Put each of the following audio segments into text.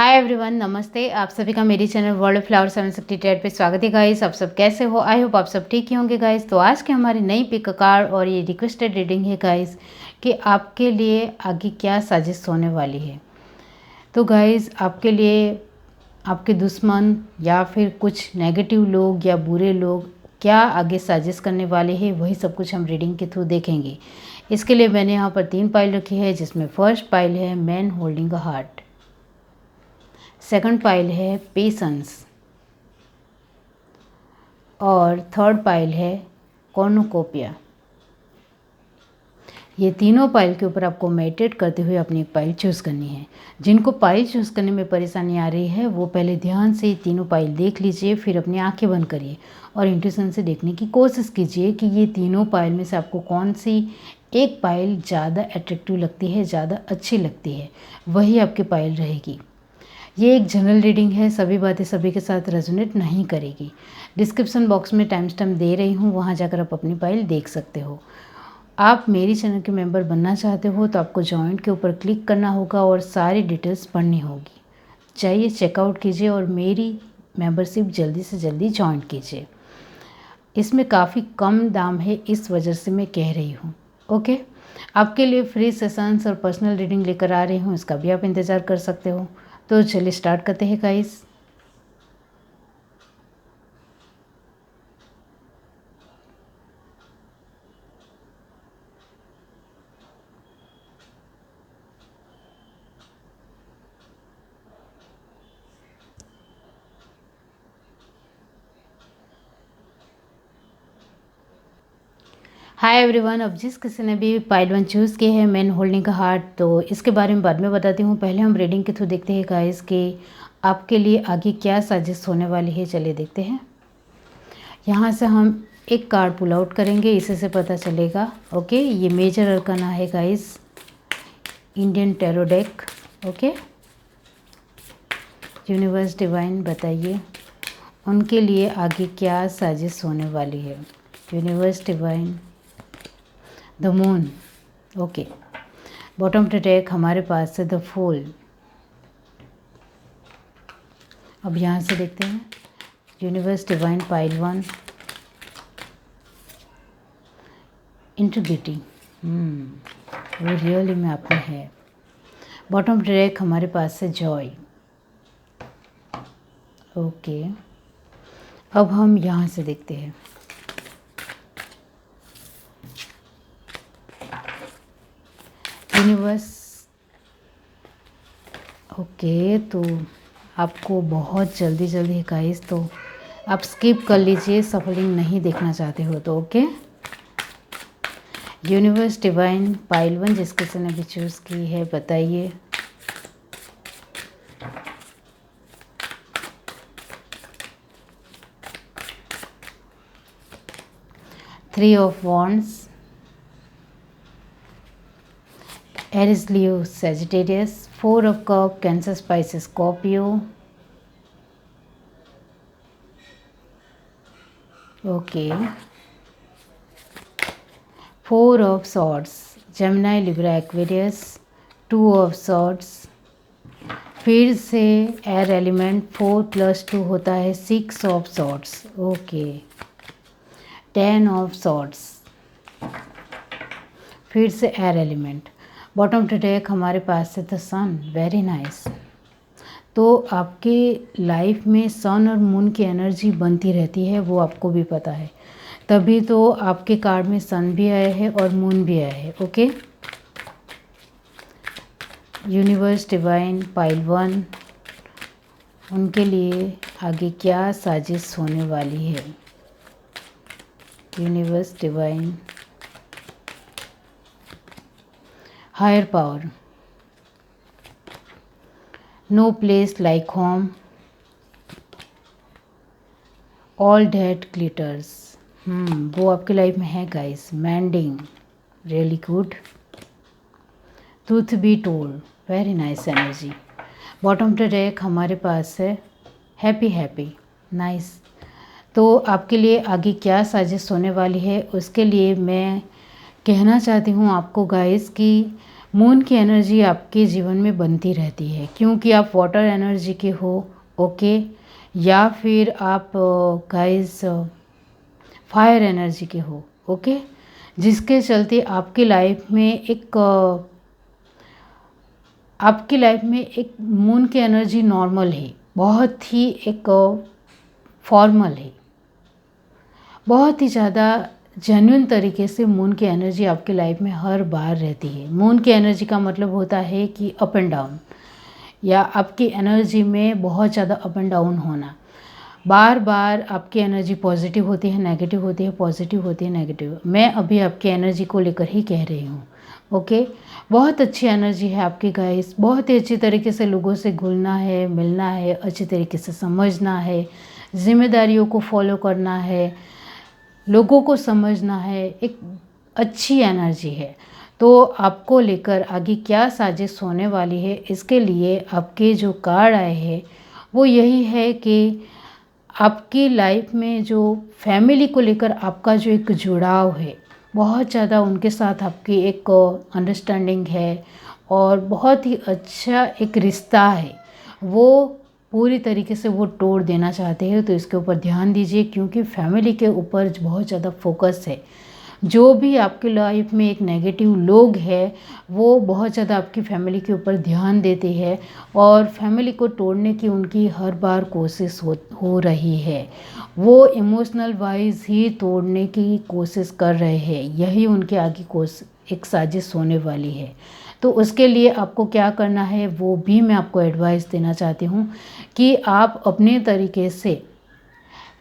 Hi everyone, नमस्ते। आप सभी का मेरी चैनल वर्ल्ड ऑफ फ्लावर 760 पे स्वागत है गाइस। आप सब कैसे हो? आई होप आप सब ठीक ही होंगे गाइस। तो आज की हमारी नई पिक कार्ड और ये रिक्वेस्टेड रीडिंग है गाइस कि आपके लिए आगे क्या साजिश होने वाली है। तो गाइस, आपके लिए आपके दुश्मन या फिर कुछ नेगेटिव लोग या बुरे लोग क्या आगे साजिश करने वाले हैं, वही सब कुछ हम रीडिंग के थ्रू देखेंगे। इसके लिए मैंने यहाँ पर 3 पाइल रखी है, जिसमें फर्स्ट पाइल है man holding a heart, second pile है पेशेंस और थर्ड पाइल है कॉर्नुकोपिया। ये तीनों पाइल के ऊपर आपको मेडिटेट करते हुए अपनी एक पाइल चूज़ करनी है। जिनको पाइल चूज़ करने में परेशानी आ रही है वो पहले ध्यान से तीनों पाइल देख लीजिए, फिर अपनी आंखें बंद करिए और इंट्यूशन से देखने की कोशिश कीजिए कि ये तीनों पाइल में से आपको कौन सी एक पाइल ज़्यादा अट्रैक्टिव लगती है, ज़्यादा अच्छी लगती है, वही आपकी पाइल रहेगी। ये एक जनरल रीडिंग है, सभी बातें सभी के साथ रेजोनेट नहीं करेगी। डिस्क्रिप्शन बॉक्स में टाइम स्टैम्प दे रही हूँ, वहाँ जाकर आप अपनी फाइल देख सकते हो। आप मेरी चैनल के मेंबर बनना चाहते हो तो आपको जॉइंट के ऊपर क्लिक करना होगा और सारी डिटेल्स पढ़नी होगी। चाहिए चेकआउट कीजिए और मेरी मेंबरशिप जल्दी से जल्दी ज्वाइन कीजिए। इसमें काफ़ी कम दाम है, इस वजह से मैं कह रही हूँ। ओके, आपके लिए फ्री सेशंस और पर्सनल रीडिंग लेकर आ रही हूँ, इसका भी आप इंतज़ार कर सकते हो। तो चलिए स्टार्ट करते हैं गाइस। हाय एवरीवन, अब जिस किसी ने भी पाइल 1 चूज़ की है मैन होल्डिंग का हार्ट, तो इसके बारे में बाद में बताती हूँ। पहले हम रीडिंग के थ्रू देखते हैं गाइस कि आपके लिए आगे क्या साजिश होने वाली है। चलिए देखते हैं। यहाँ से हम एक कार्ड पुल आउट करेंगे, इसी से पता चलेगा। ओके, ये मेजर अरकाना है guys, Indian tarot deck. Okay, universe divine बताइए उनके लिए आगे क्या साजिश होने वाली है। Universe divine, the moon. Okay, bottom to deck हमारे पास है द फूल। अब यहाँ से देखते हैं यूनिवर्स डिवाइन पाइल 1, इंटीग्रिटी। वो रियली में आप में है। बॉटम टू डेक हमारे पास है जॉय। ओके, अब हम यहाँ से देखते हैं यूनिवर्स। ओके, तो आपको बहुत जल्दी जल्दी है गाइस, तो आप स्किप कर लीजिए, सफलिंग नहीं देखना चाहते हो तो। ओके, यूनिवर्स डिवाइन पाइल 1 जिस किसी ने भी चूज़ की है बताइए three of wands, Aries Leo Sagittarius, 4 of cup Cancer Pisces Scorpio. Okay, 4 of swords, Gemini Libra Aquarius, 2 of swords, फिर से एयर एलिमेंट, 4 + 2 होता है 6 of swords. Okay, 10 of swords, फिर से air element. Bottom to deck हमारे पास है the sun. Very nice. तो आपके लाइफ में सन और मून की एनर्जी बनती रहती है, वो आपको भी पता है, तभी तो आपके कार्ड में सन भी आया है और मून भी आया है। ओके, यूनिवर्स डिवाइन पाइल 1 उनके लिए आगे क्या साजिश होने वाली है। Universe divine, higher power, no place like home, all that glitters. वो आपकी लाइफ में है guys. Mending, really good. Truth be told, very nice energy. Bottom to deck हमारे पास है हैप्पी हैप्पी, नाइस। तो आपके लिए आगे क्या साजिश होने वाली है, उसके लिए मैं कहना चाहती हूँ आपको गाइस कि मून की एनर्जी आपके जीवन में बनती रहती है क्योंकि आप वाटर एनर्जी के हो, ओके, या फिर आप गाइस फायर एनर्जी के हो, ओके, जिसके चलते आपकी लाइफ में एक मून की एनर्जी नॉर्मल है, बहुत ही एक फॉर्मल है, बहुत ही ज़्यादा जेन्युइन तरीके से मून की एनर्जी आपकी लाइफ में हर बार रहती है। मून की एनर्जी का मतलब होता है कि अप एंड डाउन, या आपकी एनर्जी में बहुत ज़्यादा अप एंड डाउन होना। बार बार आपकी एनर्जी पॉजिटिव होती है, नेगेटिव होती है, पॉजिटिव होती है, नेगेटिव। मैं अभी आपकी एनर्जी को लेकर ही कह रही हूँ, ओके। बहुत अच्छी एनर्जी है आपकी गाइस, बहुत ही अच्छी तरीके से लोगों से घुलना है, मिलना है, अच्छी तरीके से समझना है, जिम्मेदारियों को फॉलो करना है, लोगों को समझना है, एक अच्छी एनर्जी है। तो आपको लेकर आगे क्या साजिश होने वाली है, इसके लिए आपके जो कार्ड आए हैं वो यही है कि आपकी लाइफ में जो फैमिली को लेकर आपका जो एक जुड़ाव है, बहुत ज़्यादा उनके साथ आपकी एक अंडरस्टैंडिंग है और बहुत ही अच्छा एक रिश्ता है, वो पूरी तरीके से वो तोड़ देना चाहते हैं। तो इसके ऊपर ध्यान दीजिए क्योंकि फैमिली के ऊपर बहुत ज़्यादा फोकस है। जो भी आपकी लाइफ में एक नेगेटिव लोग हैं वो बहुत ज़्यादा आपकी फैमिली के ऊपर ध्यान देते हैं और फैमिली को तोड़ने की उनकी हर बार कोशिश हो रही है। वो इमोशनल वाइज ही तोड़ने की कोशिश कर रहे हैं, यही उनके आगे एक साजिश होने वाली है। तो उसके लिए आपको क्या करना है वो भी मैं आपको एडवाइस देना चाहती हूँ कि आप अपने तरीके से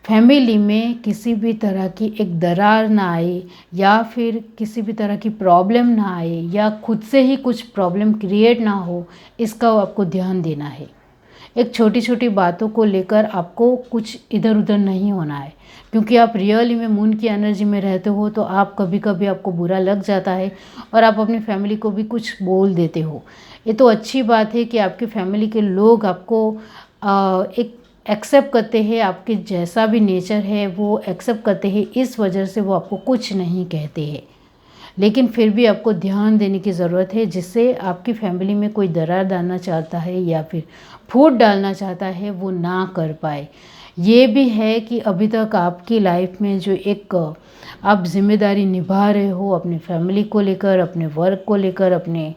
फैमिली में किसी भी तरह की एक दरार ना आए या फिर किसी भी तरह की प्रॉब्लम ना आए या खुद से ही कुछ प्रॉब्लम क्रिएट ना हो, इसका आपको ध्यान देना है। एक छोटी छोटी बातों को लेकर आपको कुछ इधर उधर नहीं होना है क्योंकि आप रियली में मून की एनर्जी में रहते हो तो आप कभी कभी आपको बुरा लग जाता है और आप अपनी फैमिली को भी कुछ बोल देते हो। ये तो अच्छी बात है कि आपकी फैमिली के लोग आपको एक एक्सेप्ट करते हैं, आपके जैसा भी नेचर है वो एक्सेप्ट करते हैं, इस वजह से वो आपको कुछ नहीं कहते हैं। लेकिन फिर भी आपको ध्यान देने की ज़रूरत है, जिससे आपकी फैमिली में कोई दरार डालना चाहता है या फिर फूट डालना चाहता है वो ना कर पाए। ये भी है कि अभी तक आपकी लाइफ में जो एक आप जिम्मेदारी निभा रहे हो अपनी फैमिली को लेकर, अपने वर्क को लेकर, अपने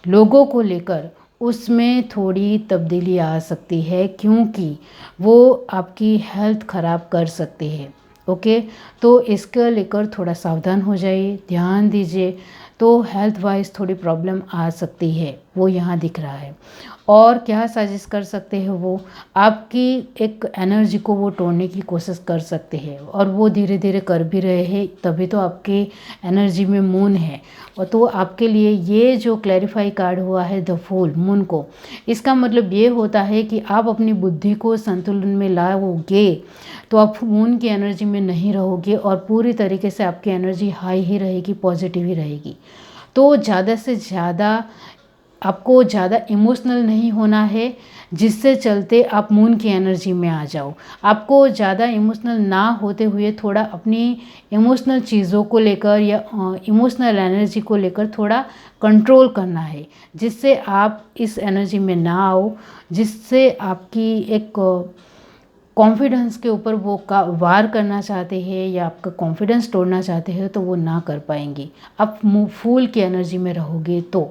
लोगों को लेकर, उसमें थोड़ी तब्दीली आ सकती है क्योंकि वो आपकी हेल्थ ख़राब कर सकते हैं, ओके। तो इसके लेकर थोड़ा सावधान हो जाइए, ध्यान दीजिए। तो हेल्थ वाइज थोड़ी प्रॉब्लम आ सकती है, वो यहाँ दिख रहा है। और क्या साजिश कर सकते हैं वो, आपकी एक एनर्जी को वो तोड़ने की कोशिश कर सकते हैं और वो धीरे धीरे कर भी रहे हैं, तभी तो आपकी एनर्जी में मून है। और तो आपके लिए ये जो क्लैरिफाई कार्ड हुआ है द फूल मून को, इसका मतलब ये होता है कि आप अपनी बुद्धि को संतुलन में लाओगे तो आप मून की एनर्जी में नहीं रहोगे और पूरी तरीके से आपकी एनर्जी हाई ही रहेगी, पॉजिटिव ही रहेगी। तो ज़्यादा से ज़्यादा आपको ज़्यादा इमोशनल नहीं होना है, जिससे चलते आप मून की एनर्जी में आ जाओ। आपको ज़्यादा इमोशनल ना होते हुए थोड़ा अपनी इमोशनल चीज़ों को लेकर या इमोशनल एनर्जी को लेकर थोड़ा कंट्रोल करना है, जिससे आप इस एनर्जी में ना आओ, जिससे आपकी एक कॉन्फिडेंस के ऊपर वो वार करना चाहते हैं या आपका कॉन्फिडेंस तोड़ना चाहते हैं तो वो ना कर पाएंगे। आप फूल की एनर्जी में रहोगे तो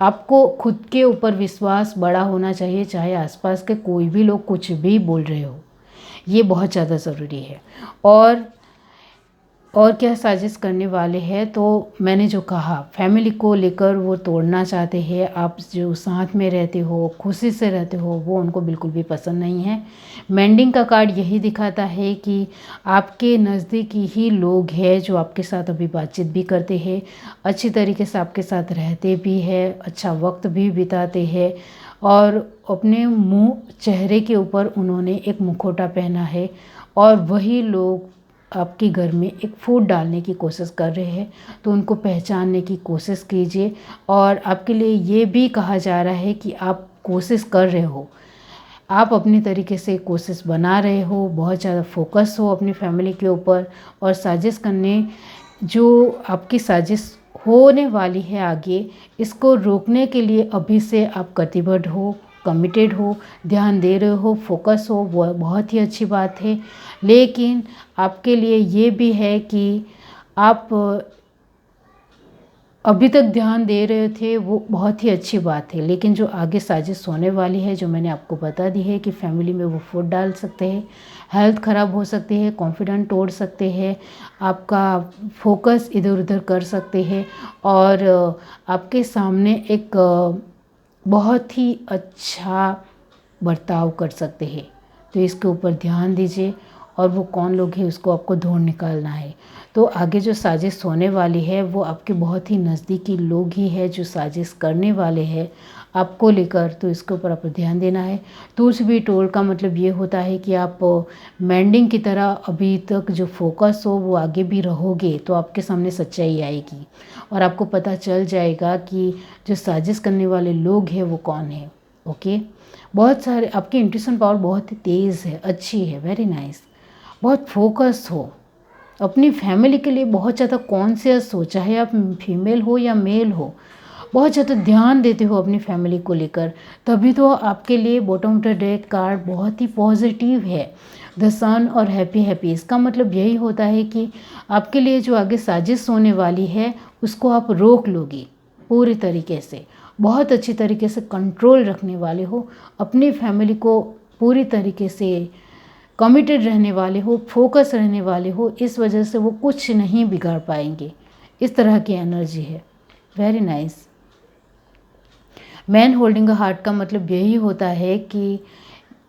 आपको खुद के ऊपर विश्वास बड़ा होना चाहिए, चाहे आसपास के कोई भी लोग कुछ भी बोल रहे हो, ये बहुत ज़्यादा ज़रूरी है। और क्या साजिश करने वाले हैं, तो मैंने जो कहा फैमिली को लेकर वो तोड़ना चाहते हैं। आप जो साथ में रहते हो, खुशी से रहते हो, वो उनको बिल्कुल भी पसंद नहीं है। मेंडिंग का कार्ड यही दिखाता है कि आपके नज़दीकी ही लोग हैं जो आपके साथ अभी बातचीत भी करते हैं, अच्छी तरीके से आपके साथ रहते भी हैं, अच्छा वक्त भी बिताते हैं और अपने चेहरे के ऊपर उन्होंने एक मुखौटा पहना है और वही लोग आपके घर में एक फूट डालने की कोशिश कर रहे हैं। तो उनको पहचानने की कोशिश कीजिए और आपके लिए ये भी कहा जा रहा है कि आप कोशिश कर रहे हो, आप अपनी तरीके से कोशिश बना रहे हो, बहुत ज़्यादा फोकस हो अपनी फैमिली के ऊपर और साजिश करने, जो आपकी साजिश होने वाली है आगे, इसको रोकने के लिए अभी से आप प्रतिबद्ध हो, कमिटेड हो, ध्यान दे रहे हो, फोकस हो, वो बहुत ही अच्छी बात है। लेकिन आपके लिए ये भी है कि आप अभी तक ध्यान दे रहे थे, वो बहुत ही अच्छी बात है। लेकिन जो आगे साजिश होने वाली है, जो मैंने आपको बता दी है कि फैमिली में वो फूट डाल सकते हैं, हेल्थ ख़राब हो सकती है, कॉन्फिडेंट तोड़ सकते हैं, आपका फोकस इधर उधर कर सकते हैं और आपके सामने एक बहुत ही अच्छा बर्ताव कर सकते हैं। तो इसके ऊपर ध्यान दीजिए और वो कौन लोग हैं उसको आपको ढूंढ निकालना है। तो आगे जो साजिश होने वाली है वो आपके बहुत ही नज़दीकी लोग ही है जो साजिश करने वाले हैं आपको लेकर। तो इसके ऊपर आपको ध्यान देना है। टूच बी टोल्ड का मतलब ये होता है कि आप मेंडिंग की तरह अभी तक जो फोकस हो वो आगे भी रहोगे तो आपके सामने सच्चाई आएगी और आपको पता चल जाएगा कि जो साजिश करने वाले लोग हैं वो कौन है। ओके, बहुत सारे आपकी इंट्यूशन पावर बहुत ही तेज़ है, अच्छी है, वेरी नाइस। बहुत फोकस हो, अपनी फैमिली के लिए बहुत ज़्यादा कॉन्शियस हो, चाहे आप फीमेल हो या मेल हो, बहुत ज़्यादा ध्यान देते हो अपनी फैमिली को लेकर। तभी तो आपके लिए bottom of the deck card बहुत ही पॉजिटिव है, द सन और हैप्पी हैप्पी। इसका मतलब यही होता है कि आपके लिए जो आगे साजिश होने वाली है उसको आप रोक लोगे पूरी तरीके से, बहुत अच्छी तरीके से कंट्रोल रखने वाले हो, अपनी फैमिली को पूरी तरीके से कमिटेड रहने वाले हो, फोकस रहने वाले हो। इस वजह से वो कुछ नहीं बिगाड़ पाएंगे। इस तरह की एनर्जी है, very nice. Man holding a heart का मतलब यही होता है कि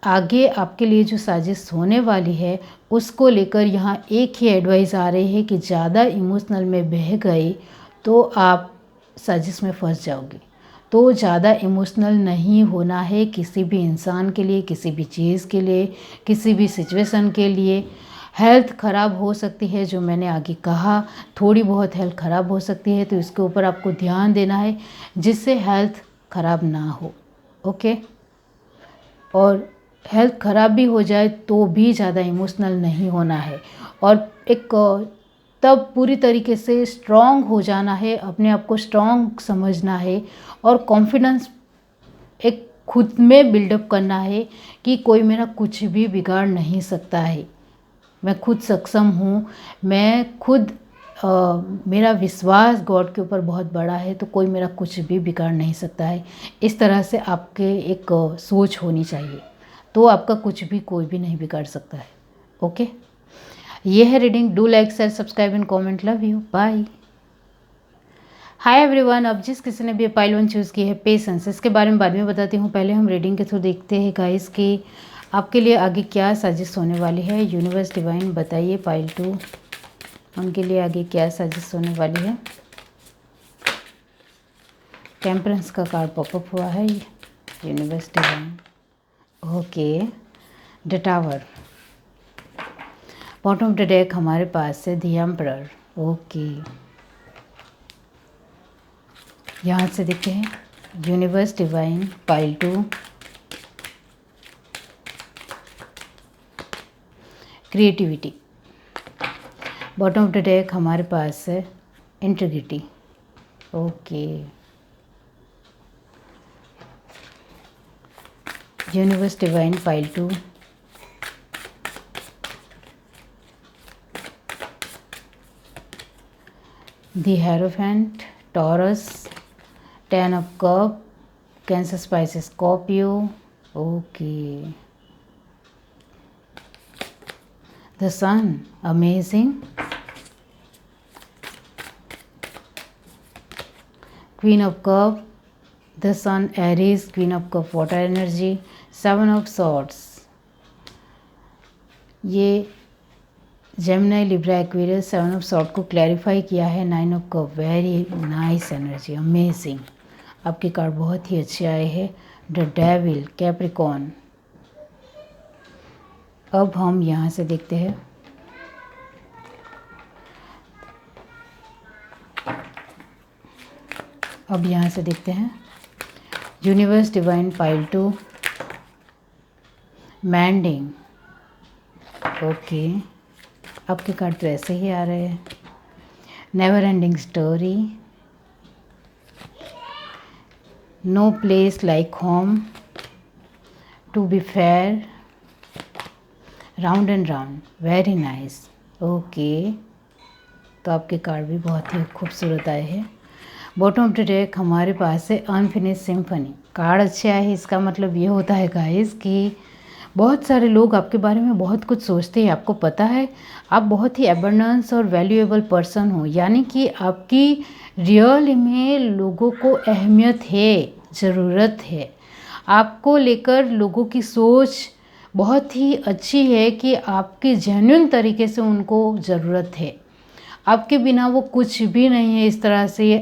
आगे आपके लिए जो साजिश होने वाली है उसको लेकर यहाँ एक ही एडवाइस आ रही है कि ज़्यादा इमोशनल में बह गए तो आप साजिश में फंस जाओगे। तो ज़्यादा इमोशनल नहीं होना है किसी भी इंसान के लिए, किसी भी चीज़ के लिए, किसी भी सिचुएशन के लिए। हेल्थ ख़राब हो सकती है, जो मैंने आगे कहा, थोड़ी बहुत हेल्थ ख़राब हो सकती है, तो इसके ऊपर आपको ध्यान देना है जिससे हेल्थ ख़राब ना हो। ओके, और हेल्थ ख़राब भी हो जाए तो भी ज़्यादा इमोशनल नहीं होना है और एक तब पूरी तरीके से स्ट्रॉन्ग हो जाना है, अपने आप को स्ट्रॉन्ग समझना है और कॉन्फिडेंस एक खुद में बिल्डअप करना है कि कोई मेरा कुछ भी बिगाड़ नहीं सकता है, मैं खुद सक्षम हूँ, मैं खुद मेरा विश्वास गॉड के ऊपर बहुत बड़ा है तो कोई मेरा कुछ भी बिगाड़ नहीं सकता है। इस तरह से आपके एक सोच होनी चाहिए, तो आपका कुछ भी कोई भी नहीं बिगाड़ सकता है। ओके, ये है reading. Do like, share, subscribe and comment. Love you, bye. Hi everyone, अब जिस किसी ने भी पाइल 1 चूज़ की है पेशेंस, इसके बारे में बाद में बताती हूँ। पहले हम रीडिंग के थ्रू देखते हैं गाइस कि आपके लिए आगे क्या साजिश होने वाली है। यूनिवर्स डिवाइन बताइए पाइल 2 उनके लिए आगे क्या साजिश होने वाली है। टेम्परेंस का कार्ड पॉपअप हुआ है। Universe divine, okay. The tower, bottom of the deck हमारे पास है द एम्परर। ओके, यहाँ से देखते हैं universe divine pile 2, creativity. Bottom of the deck हमारे पास है integrity. Okay, universe divine pile 2, the hierophant, Taurus, 10 of cup, Cancer, Pisces, Scorpio. Okay, the sun, amazing, queen of cup, the sun, Aries, queen of cup, water energy, 7 of swords, ये Gemini, Libra, Aquarius, 7 of sword को clarify किया है। 9 of cup, very nice energy, amazing. आपके card बहुत ही अच्छे आए हैं। The devil, Capricorn. अब हम यहाँ से देखते हैं यूनिवर्स डिवाइन पाइल 2, मैंडिंग। ओके, आपके कार्ड तो ऐसे ही आ रहे हैं। Never ending story, no place like home, to be fair, round and round, very nice. Okay, तो आपके कार्ड भी बहुत ही खूबसूरत आए हैं। बॉटम ऑफ द डेक हमारे पास है अनफिनिश सिम्फनी। कार्ड अच्छे आए हैं, इसका मतलब ये होता है गाइस कि बहुत सारे लोग आपके बारे में बहुत कुछ सोचते हैं। आपको पता है आप बहुत ही एबंडेंस और वैल्यूएबल पर्सन हो, यानी कि आपकी रियल में लोगों को अहमियत है, ज़रूरत है। आपको लेकर लोगों की सोच बहुत ही अच्छी है कि आपकी जेन्युइन तरीके से उनको ज़रूरत है। आपके बिना वो कुछ भी नहीं है, इस तरह से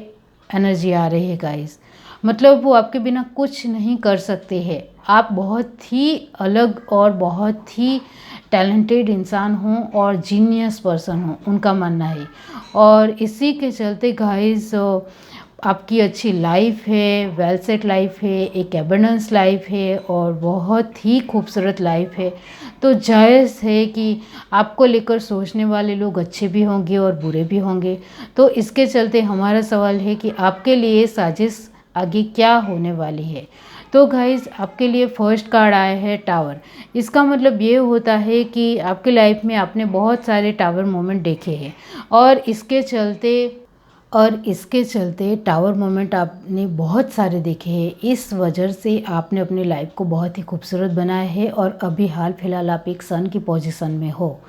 एनर्जी आ रही है गाइस। मतलब वो आपके बिना कुछ नहीं कर सकते हैं। आप बहुत ही अलग और बहुत ही टैलेंटेड इंसान हो और जीनियस पर्सन हो, उनका मानना है। और इसी के चलते गाइस आपकी अच्छी लाइफ है, वेल सेट लाइफ है, एक एबंडेंस लाइफ है और बहुत ही खूबसूरत लाइफ है। तो जायज़ है कि आपको लेकर सोचने वाले लोग अच्छे भी होंगे और बुरे भी होंगे। तो इसके चलते हमारा सवाल है कि आपके लिए साजिश आगे क्या होने वाली है। तो गाइज़ आपके लिए फर्स्ट कार्ड आया है टावर। इसका मतलब ये होता है कि आपके लाइफ में आपने बहुत सारे टावर मोमेंट देखे हैं और इसके चलते टावर मोमेंट आपने बहुत सारे देखे हैं। इस वजह से आपने अपनी लाइफ को बहुत ही खूबसूरत बनाया है और अभी हाल फिलहाल आप एक सन की पोजीशन में हो।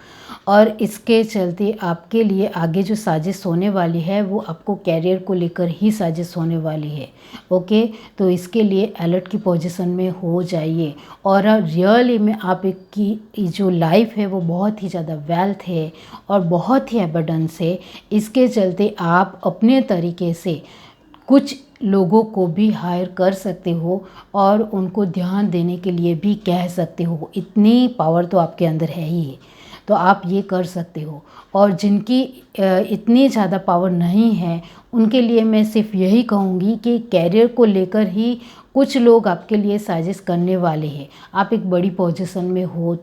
और इसके चलते आपके लिए आगे जो साजिश होने वाली है वो आपको कैरियर को लेकर ही साजिश होने वाली है। ओके, तो इसके लिए अलर्ट की पोजीशन में हो जाइए। और रियली में आप एक की जो लाइफ है वो बहुत ही ज़्यादा वेल्थ है और बहुत ही एबंडेंस है। इसके चलते आप अपने तरीके से कुछ लोगों को भी हायर कर सकते हो और उनको ध्यान देने के लिए भी कह सकते हो। इतनी पावर तो आपके अंदर है ही, तो आप ये कर सकते हो। और जिनकी इतनी ज़्यादा पावर नहीं है उनके लिए मैं सिर्फ यही कहूँगी कि कैरियर को लेकर ही कुछ लोग आपके लिए साजिश करने वाले हैं। आप एक बड़ी पोजीशन में हो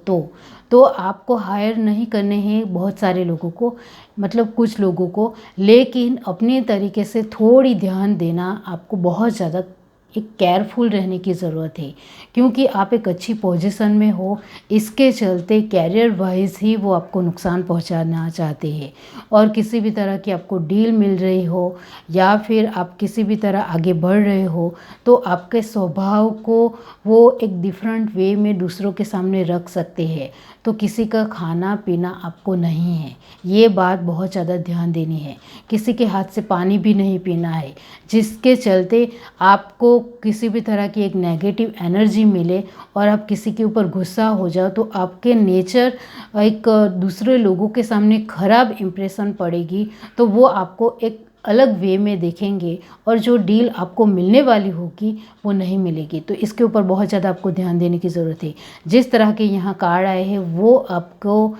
तो आपको हायर नहीं करने हैं बहुत सारे लोगों को, मतलब कुछ लोगों को, लेकिन अपने तरीके से थोड़ी ध्यान देना, आपको बहुत ज़्यादा एक केयरफुल रहने की ज़रूरत है क्योंकि आप एक अच्छी पोजीशन में हो। इसके चलते कैरियर वाइज ही वो आपको नुकसान पहुंचाना चाहते हैं। और किसी भी तरह की आपको डील मिल रही हो या फिर आप किसी भी तरह आगे बढ़ रहे हो तो आपके स्वभाव को वो एक डिफरेंट वे में दूसरों के सामने रख सकते हैं। तो किसी का खाना पीना आपको नहीं है, ये बात बहुत ज़्यादा ध्यान देनी है। किसी के हाथ से पानी भी नहीं पीना है जिसके चलते आपको किसी भी तरह की एक नेगेटिव एनर्जी मिले और आप किसी के ऊपर गुस्सा हो जाओ तो आपके नेचर एक दूसरे लोगों के सामने ख़राब इम्प्रेशन पड़ेगी। तो वो आपको एक अलग वे में देखेंगे और जो डील आपको मिलने वाली होगी वो नहीं मिलेगी। तो इसके ऊपर बहुत ज़्यादा आपको ध्यान देने की ज़रूरत है। जिस तरह के यहाँ कार्ड आए हैं वो आपको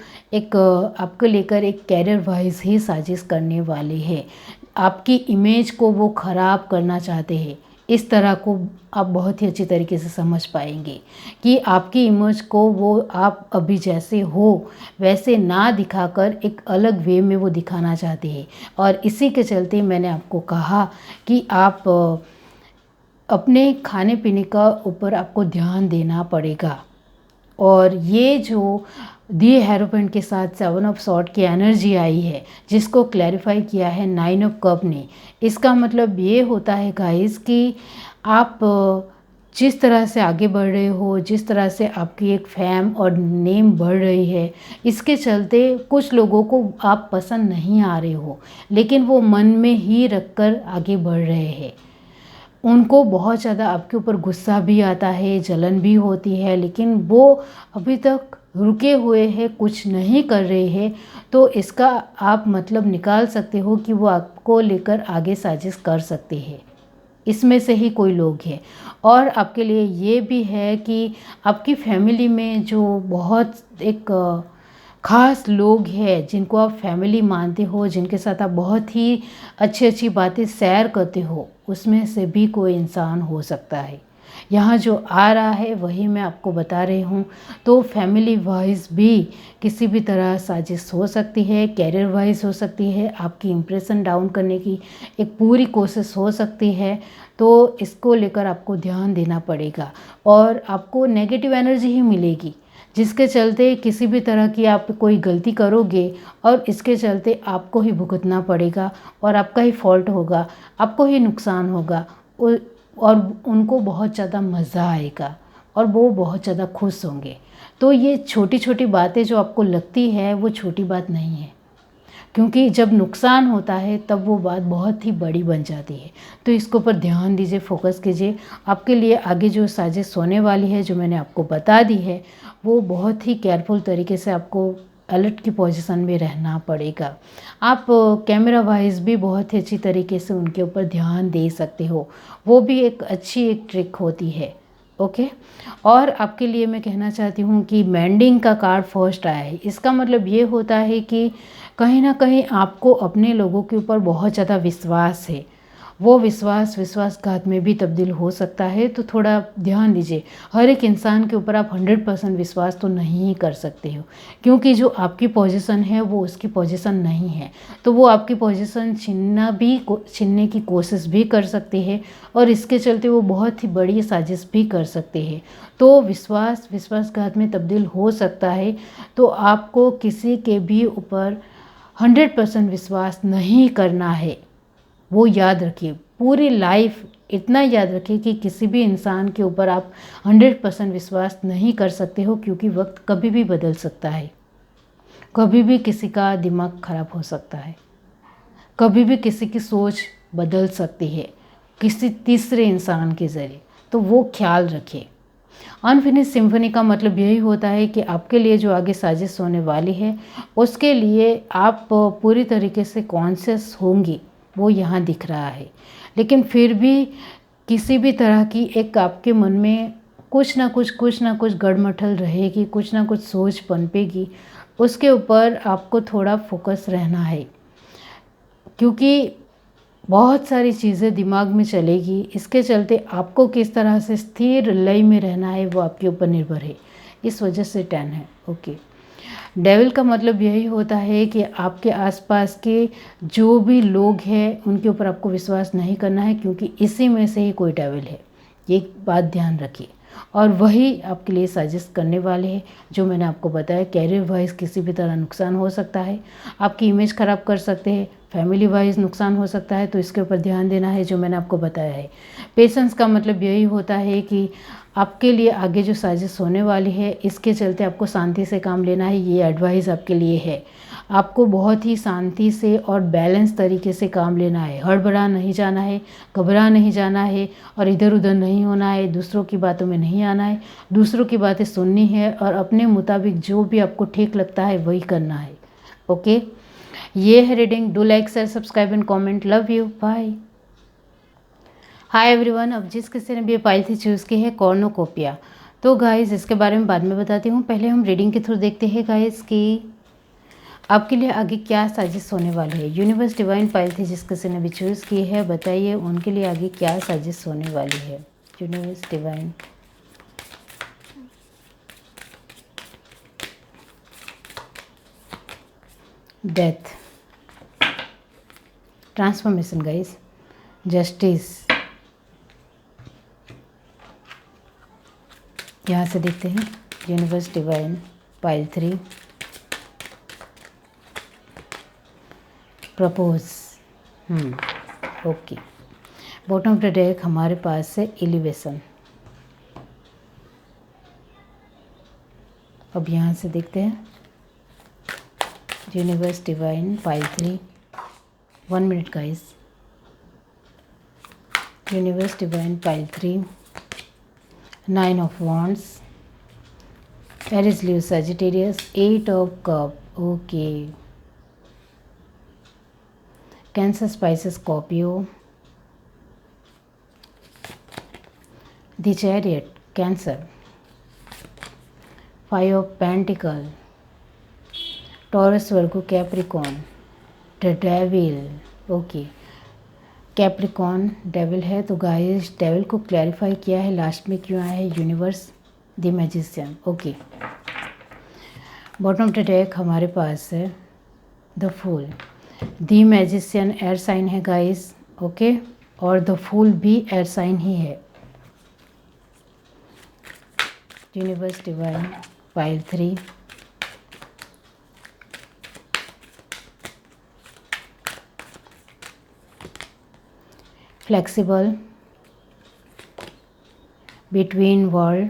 लेकर एक कैरियर वाइज ही साजिश करने वाले हैं। आपकी इमेज को वो ख़राब करना चाहते हैं। इस तरह को आप बहुत ही अच्छी तरीके से समझ पाएंगे कि आपकी इमेज को वो आप अभी जैसे हो वैसे ना दिखाकर एक अलग वे में वो दिखाना चाहते हैं। और इसी के चलते मैंने आपको कहा कि आप अपने खाने पीने का ऊपर आपको ध्यान देना पड़ेगा। और ये जो दी हेरोपेंट के साथ 7 ऑफ सॉर्ड की एनर्जी आई है जिसको क्लैरिफाई किया है 9 ऑफ कप ने, इसका मतलब ये होता है गाइस कि आप जिस तरह से आगे बढ़ रहे हो, जिस तरह से आपकी एक फेम और नेम बढ़ रही है, इसके चलते कुछ लोगों को आप पसंद नहीं आ रहे हो लेकिन वो मन में ही रखकर आगे बढ़ रहे हैं। उनको बहुत ज़्यादा आपके ऊपर गुस्सा भी आता है, जलन भी होती है, लेकिन वो अभी तक रुके हुए हैं, कुछ नहीं कर रहे हैं। तो इसका आप मतलब निकाल सकते हो कि वो आपको लेकर आगे साजिश कर सकते हैं। इसमें से ही कोई लोग हैं। और आपके लिए ये भी है कि आपकी फैमिली में जो बहुत एक ख़ास लोग हैं जिनको आप फैमिली मानते हो, जिनके साथ आप बहुत ही अच्छी अच्छी बातें शेयर करते हो, उसमें से भी कोई इंसान हो सकता है। यहाँ जो आ रहा है वही मैं आपको बता रही हूँ। तो फैमिली वाइज भी किसी भी तरह साजिश हो सकती है, कैरियर वाइज हो सकती है, आपकी इम्प्रेशन डाउन करने की एक पूरी कोशिश हो सकती है। तो इसको लेकर आपको ध्यान देना पड़ेगा और आपको नेगेटिव एनर्जी ही मिलेगी, जिसके चलते किसी भी तरह की आप कोई गलती करोगे और इसके चलते आपको ही भुगतना पड़ेगा और आपका ही फॉल्ट होगा, आपको ही नुकसान होगा और उनको बहुत ज़्यादा मज़ा आएगा और वो बहुत ज़्यादा खुश होंगे। तो ये छोटी छोटी बातें जो आपको लगती है वो छोटी बात नहीं है, क्योंकि जब नुकसान होता है तब वो बात बहुत ही बड़ी बन जाती है। तो इसके ऊपर ध्यान दीजिए, फोकस कीजिए। आपके लिए आगे जो साजिश होने वाली है जो मैंने आपको बता दी है वो बहुत ही केयरफुल तरीके से आपको अलर्ट की पोजीशन में रहना पड़ेगा। आप कैमरा वाइज भी बहुत ही अच्छी तरीके से उनके ऊपर ध्यान दे सकते हो, वो भी एक अच्छी एक ट्रिक होती है। ओके। और आपके लिए मैं कहना चाहती हूँ कि मेंडिंग का कार्ड फर्स्ट आया है, इसका मतलब ये होता है कि कहीं ना कहीं आपको अपने लोगों के ऊपर बहुत ज़्यादा विश्वास है, वो विश्वास विश्वासघात में भी तब्दील हो सकता है। तो थोड़ा ध्यान दीजिए, हर एक इंसान के ऊपर आप 100% विश्वास तो नहीं कर सकते हो, क्योंकि जो आपकी पोजीशन है वो उसकी पोजीशन नहीं है। तो वो आपकी पोजीशन छीनने की कोशिश भी कर सकते हैं और इसके चलते वो बहुत ही बड़ी साजिश भी कर सकते हैं। तो विश्वास विश्वासघात में तब्दील हो सकता है। तो आपको किसी के भी ऊपर 100% विश्वास नहीं करना है, वो याद रखिए। पूरी लाइफ इतना याद रखिए कि किसी भी इंसान के ऊपर आप 100% विश्वास नहीं कर सकते हो, क्योंकि वक्त कभी भी बदल सकता है, कभी भी किसी का दिमाग खराब हो सकता है, कभी भी किसी की सोच बदल सकती है किसी तीसरे इंसान के ज़रिए। तो वो ख्याल रखिए। अनफिनिश सिम्फनी का मतलब यही होता है कि आपके लिए जो आगे साजिश होने वाली है उसके लिए आप पूरी तरीके से कॉन्शियस होंगी, वो यहाँ दिख रहा है। लेकिन फिर भी किसी भी तरह की एक आपके मन में कुछ ना कुछ गड़मथल रहेगी, कुछ ना कुछ सोच पनपेगी, उसके ऊपर आपको थोड़ा फोकस रहना है, क्योंकि बहुत सारी चीज़ें दिमाग में चलेगी। इसके चलते आपको किस तरह से स्थिर लय में रहना है वो आपके ऊपर निर्भर है, इस वजह से 10 है। ओके। डेविल का मतलब यही होता है कि आपके आसपास के जो भी लोग हैं उनके ऊपर आपको विश्वास नहीं करना है, क्योंकि इसी में से ही कोई डेविल है, ये बात ध्यान रखिए। और वही आपके लिए साजिश करने वाले हैं जो मैंने आपको बताया। कैरियर वाइज किसी भी तरह नुकसान हो सकता है, आपकी इमेज ख़राब कर सकते हैं, फैमिली वाइज नुकसान हो सकता है, तो इसके ऊपर ध्यान देना है जो मैंने आपको बताया है। पेशेंस का मतलब यही होता है कि आपके लिए आगे जो साजिश होने वाली है इसके चलते आपको शांति से काम लेना है, ये एडवाइस आपके लिए है। आपको बहुत ही शांति से और बैलेंस तरीके से काम लेना है, हड़बड़ा नहीं जाना है, घबरा नहीं जाना है और इधर उधर नहीं होना है, दूसरों की बातों में नहीं आना है, दूसरों की बातें सुननी है और अपने मुताबिक जो भी आपको ठीक लगता है वही करना है। ओके। ये है reading. Do like, share, subscribe and comment. Love you, bye. Hi everyone. अब जिस किसी ने भी पाइल थी चूज़ की है कॉर्नोकोपिया, तो गाइस इसके बारे में बाद में बताती हूँ। पहले हम रीडिंग के थ्रू देखते हैं गाइस कि आपके लिए आगे क्या साजिश होने वाली है। यूनिवर्स डिवाइन पाइल थी जिस किसी ने भी चूज़ की है, बताइए उनके लिए आगे क्या साजिश होने वाली है। Universe divine, death, transformation guys, justice. यहाँ से देखते हैं universe divine pile 3, propose. Okay. Bottom of the deck हमारे पास है एलिवेशन। अब यहाँ से देखते हैं universe divine pile 3। 1 minute guys. Universe divine pile 3, 9 of wands, Aries Leo Sagittarius, 8 of cup. Okay. Cancer Pisces Scorpio, the chariot cancer, 5 of pentacle, Taurus Virgo Capricorn, the devil. Okay. Capricorn devil है, तो guys devil को clarify किया है, last में क्यों आया है universe, the magician. Okay, bottom of the deck हमारे पास है the fool, the magician air sign है गाइस, ओके, और द फूल भी एयर साइन ही है। Universe divine pile 3, flexible, between world,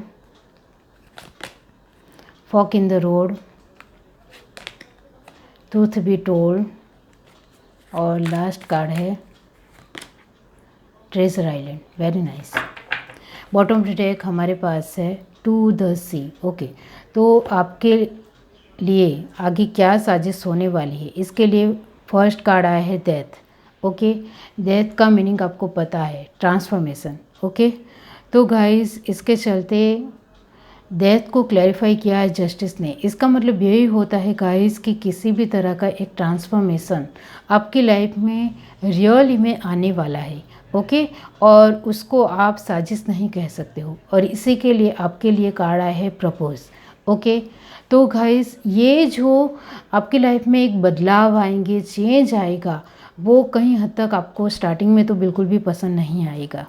fork in the road, truth be told, और last card है treasure island. Very nice. Bottom of the deck हमारे पास है टू द सी। ओके, तो आपके लिए आगे क्या साजिश होने वाली है, इसके लिए फर्स्ट कार्ड आया है डेथ। ओके, डेथ का मीनिंग आपको पता है, ट्रांसफॉर्मेशन। ओके, तो गाइस इसके चलते डेथ को क्लैरिफाई किया है जस्टिस ने। इसका मतलब यही होता है गाइस कि किसी भी तरह का एक ट्रांसफॉर्मेशन आपकी लाइफ में रियली में आने वाला है। ओके, और उसको आप साजिश नहीं कह सकते हो, और इसी के लिए आपके लिए कार्ड आया है प्रपोज। ओके, तो गाइस ये जो आपकी लाइफ में एक बदलाव आएंगे, चेंज आएगा, वो कहीं हद तक आपको स्टार्टिंग में तो बिल्कुल भी पसंद नहीं आएगा।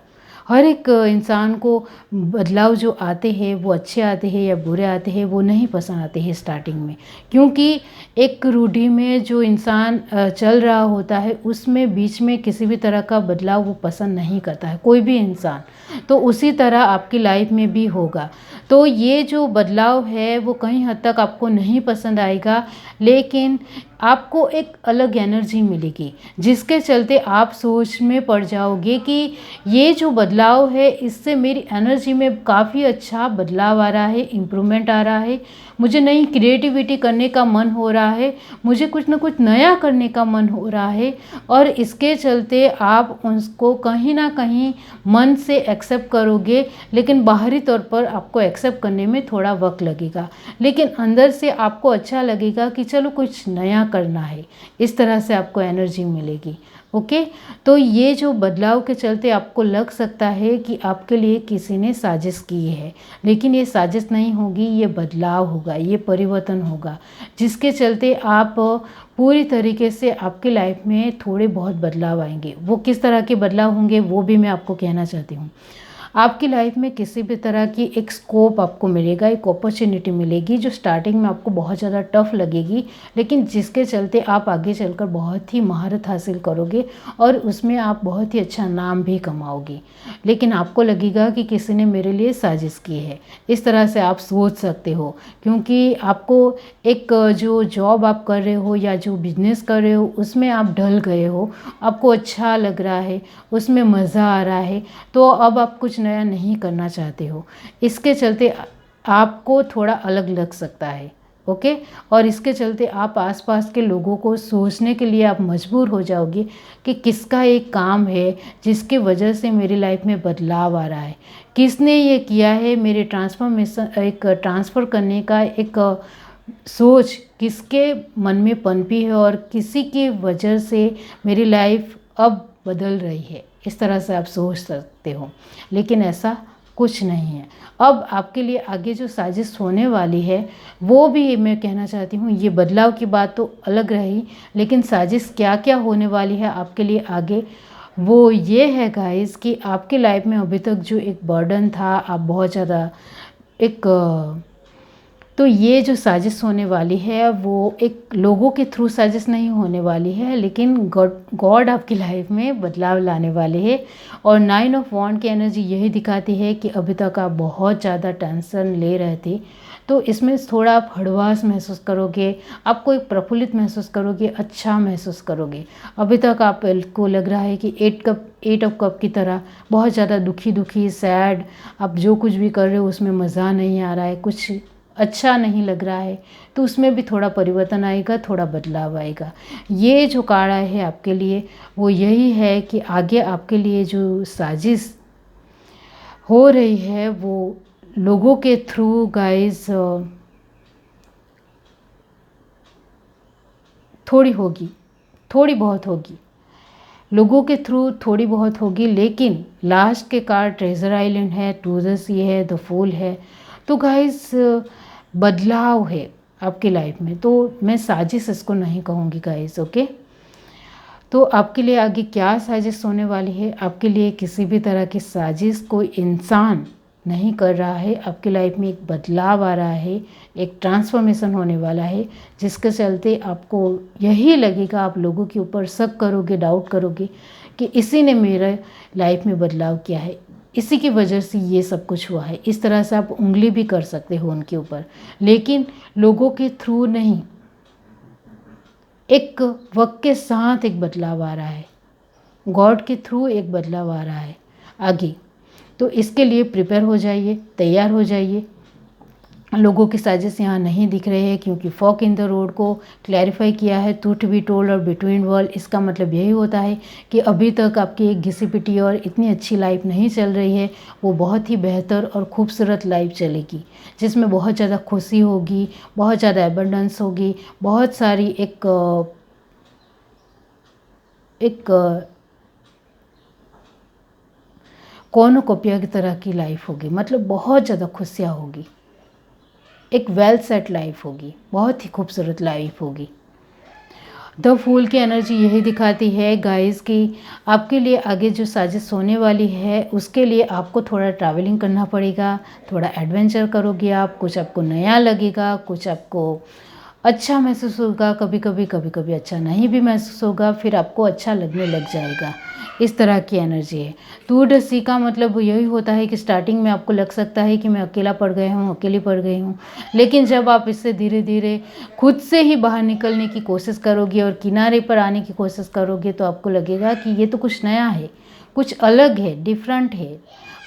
हर एक इंसान को बदलाव जो आते हैं वो अच्छे आते हैं या बुरे आते हैं, वो नहीं पसंद आते हैं स्टार्टिंग में, क्योंकि एक रूढ़ी में जो इंसान चल रहा होता है उसमें बीच में किसी भी तरह का बदलाव वो पसंद नहीं करता है कोई भी इंसान। तो उसी तरह आपकी लाइफ में भी होगा। तो ये जो बदलाव है वो कहीं हद तक आपको नहीं पसंद आएगा, लेकिन आपको एक अलग एनर्जी मिलेगी, जिसके चलते आप सोच में पड़ जाओगे कि ये जो बदलाव है इससे मेरी एनर्जी में काफ़ी अच्छा बदलाव आ रहा है, इम्प्रूवमेंट आ रहा है, मुझे नई क्रिएटिविटी करने का मन हो रहा है, मुझे कुछ ना कुछ नया करने का मन हो रहा है, और इसके चलते आप उसको कहीं ना कहीं मन से एक्सेप्ट करोगे, लेकिन बाहरी तौर पर आपको एक्सेप्ट करने में थोड़ा वक्त लगेगा, लेकिन अंदर से आपको अच्छा लगेगा कि चलो कुछ नया करना है, इस तरह से आपको एनर्जी मिलेगी। ओके, तो ये जो बदलाव के चलते आपको लग सकता है कि आपके लिए किसी ने साजिश की है, लेकिन ये साजिश नहीं होगी, ये बदलाव होगा, ये परिवर्तन होगा, जिसके चलते आप पूरी तरीके से आपकी लाइफ में थोड़े बहुत बदलाव आएंगे। वो किस तरह के बदलाव होंगे वो भी मैं आपको कहना चाहती हूँ। आपकी लाइफ में किसी भी तरह की एक स्कोप आपको मिलेगा, एक अपॉर्चुनिटी मिलेगी जो स्टार्टिंग में आपको बहुत ज़्यादा टफ लगेगी, लेकिन जिसके चलते आप आगे चलकर बहुत ही महारत हासिल करोगे और उसमें आप बहुत ही अच्छा नाम भी कमाओगे। लेकिन आपको लगेगा कि किसी ने मेरे लिए साजिश की है, इस तरह से आप सोच सकते हो, क्योंकि आपको एक जो जॉब आप कर रहे हो या जो बिजनेस कर रहे हो उसमें आप ढल गए हो, आपको अच्छा लग रहा है, उसमें मज़ा आ रहा है, तो अब आप कुछ नया नहीं करना चाहते हो, इसके चलते आपको थोड़ा अलग लग सकता है। ओके, और इसके चलते आप आसपास के लोगों को सोचने के लिए आप मजबूर हो जाओगे कि किसका एक काम है जिसके वजह से मेरी लाइफ में बदलाव आ रहा है, किसने ये किया है, मेरे ट्रांसफॉर्मेशन एक ट्रांसफ़र करने का एक सोच किसके मन में पनपी है और किसी की वजह से मेरी लाइफ अब बदल रही है, इस तरह से आप सोच सकते हो, लेकिन ऐसा कुछ नहीं है। अब आपके लिए आगे जो साजिश होने वाली है वो भी मैं कहना चाहती हूँ, ये बदलाव की बात तो अलग रही, लेकिन साजिश क्या क्या होने वाली है आपके लिए आगे, वो ये है गाइस कि आपकी लाइफ में अभी तक जो एक बर्डन था, आप बहुत ज़्यादा एक तो ये जो साजिश होने वाली है वो एक लोगों के थ्रू साजिश नहीं होने वाली है, लेकिन गॉड आपकी लाइफ में बदलाव लाने वाले हैं। और 9 ऑफ वॉन्ड की एनर्जी यही दिखाती है कि अभी तक आप बहुत ज़्यादा टेंशन ले रहे थे, तो इसमें थोड़ा आप हड़वास महसूस करोगे, आपको एक प्रफुल्लित महसूस करोगे, अच्छा महसूस करोगे। अभी तक आपको लग रहा है कि 8 ऑफ कप की तरह बहुत ज़्यादा दुखी सैड, आप जो कुछ भी कर रहे हो उसमें मज़ा नहीं आ रहा है, कुछ अच्छा नहीं लग रहा है, तो उसमें भी थोड़ा परिवर्तन आएगा, थोड़ा बदलाव आएगा। ये जो कार्ड है आपके लिए वो यही है कि आगे आपके लिए जो साजिश हो रही है वो लोगों के थ्रू गाइस थोड़ी होगी, थोड़ी बहुत होगी, लोगों के थ्रू थोड़ी बहुत होगी, लेकिन लास्ट के कार्ड ट्रेजर आइलैंड है, 2 द सी है, द फूल है। तो गाइस बदलाव है आपकी लाइफ में, तो मैं साजिश इसको नहीं कहूँगी गाइस। ओके, तो आपके लिए आगे क्या साजिश होने वाली है? आपके लिए किसी भी तरह की साजिश कोई इंसान नहीं कर रहा है। आपकी लाइफ में एक बदलाव आ रहा है, एक ट्रांसफॉर्मेशन होने वाला है, जिसके चलते आपको यही लगेगा, आप लोगों के ऊपर शक करोगे, डाउट करोगे कि इसी ने मेरे लाइफ में बदलाव किया है, इसी की वजह से ये सब कुछ हुआ है। इस तरह से आप उंगली भी कर सकते हो उनके ऊपर, लेकिन लोगों के थ्रू नहीं, एक वक्त के साथ एक बदलाव आ रहा है, गॉड के थ्रू एक बदलाव आ रहा है आगे। तो इसके लिए प्रिपेयर हो जाइए, तैयार हो जाइए। लोगों की साजिश यहाँ नहीं दिख रहे हैं, क्योंकि फॉक इन द रोड को क्लैरिफाई किया है, ट्रूथ बी टोल्ड और बिटवीन वर्ल्ड। इसका मतलब यही होता है कि अभी तक आपकी एक घिसी पिटी और इतनी अच्छी लाइफ नहीं चल रही है, वो बहुत ही बेहतर और खूबसूरत लाइफ चलेगी, जिसमें बहुत ज़्यादा खुशी होगी, बहुत ज़्यादा एबंडेंस होगी, बहुत सारी एक कॉर्नुकोपिया की तरह की लाइफ होगी, मतलब बहुत ज़्यादा खुशियाँ होगी, एक वेल सेट लाइफ होगी, बहुत ही खूबसूरत लाइफ होगी। द फूल की एनर्जी यही दिखाती है गाइस कि आपके लिए आगे जो साजिश होने वाली है, उसके लिए आपको थोड़ा ट्रैवलिंग करना पड़ेगा, थोड़ा एडवेंचर करोगे आप, कुछ आपको नया लगेगा, कुछ आपको अच्छा महसूस होगा, कभी कभी अच्छा नहीं भी महसूस होगा, फिर आपको अच्छा लगने लग जाएगा। इस तरह की एनर्जी है। टू द सी का मतलब यही होता है कि स्टार्टिंग में आपको लग सकता है कि मैं अकेला पड़ गया हूँ, अकेली पड़ गई हूँ, लेकिन जब आप इससे धीरे धीरे खुद से ही बाहर निकलने की कोशिश करोगे और किनारे पर आने की कोशिश करोगे, तो आपको लगेगा कि ये तो कुछ नया है, कुछ अलग है, डिफरेंट है,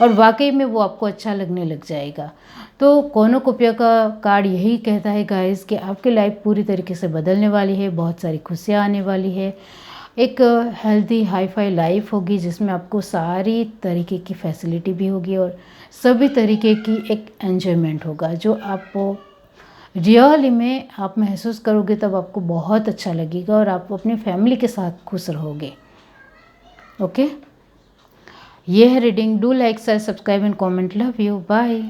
और वाकई में वो आपको अच्छा लगने लग जाएगा। तो कॉर्नुकोपिया का कार्ड यही कहता है गाइस कि आपकी लाइफ पूरी तरीके से बदलने वाली है, बहुत सारी खुशियाँ आने वाली है, एक हेल्दी हाई फाई लाइफ होगी, जिसमें आपको सारी तरीके की फैसिलिटी भी होगी और सभी तरीके की एक एन्जॉयमेंट होगा, जो आपको रियली में आप महसूस करोगे, तब आपको बहुत अच्छा लगेगा और आप अपनी फैमिली के साथ खुश रहोगे। ओके, ये है reading. Do like, share, subscribe and comment. Love you, bye.